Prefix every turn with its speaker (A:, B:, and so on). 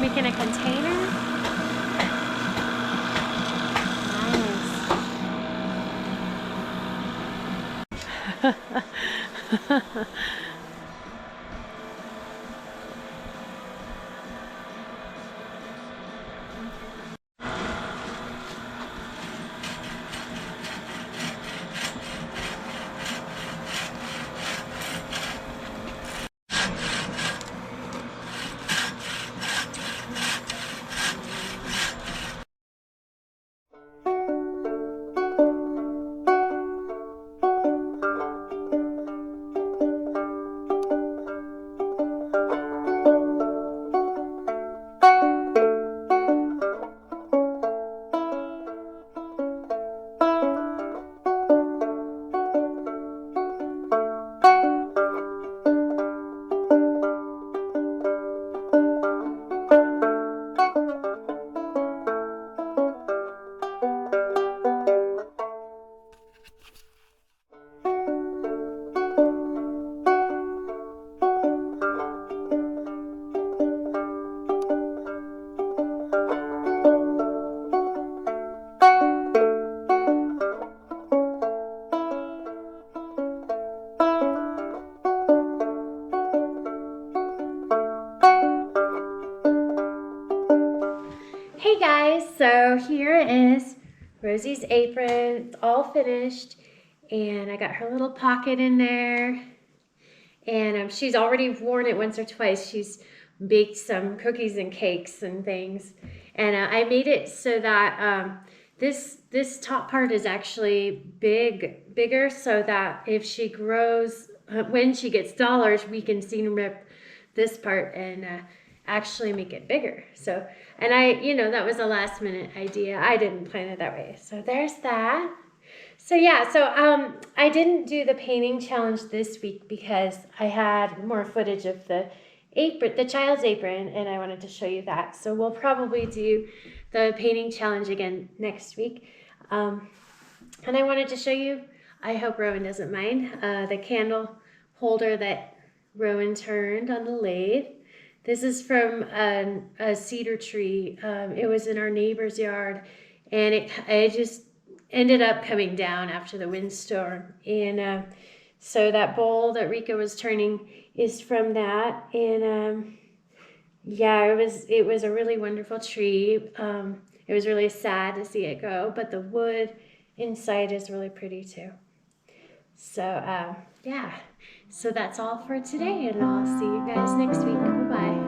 A: making a container. Nice. Hey guys, so here is Rosie's apron. It's all finished, and I got her little pocket in there, and she's already worn it once or twice. She's baked some cookies and cakes and things, and I made it so that this top part is actually bigger, so that if she grows, when she gets dollars, we can seam rip this part and actually make it bigger. So, and that was a last minute idea. I didn't plan it that way. So there's that. So yeah, I didn't do the painting challenge this week because I had more footage of the apron, the child's apron, and I wanted to show you that. So we'll probably do the painting challenge again next week. And I wanted to show you, I hope Rowan doesn't mind, the candle holder that Rowan turned on the lathe. This is from a cedar tree. It was in our neighbor's yard, and it just ended up coming down after the windstorm. And so that bowl that Rico was turning is from that. And yeah, it was a really wonderful tree. It was really sad to see it go, but the wood inside is really pretty too. So yeah, so that's all for today, and I'll see you guys next week. Bye-bye.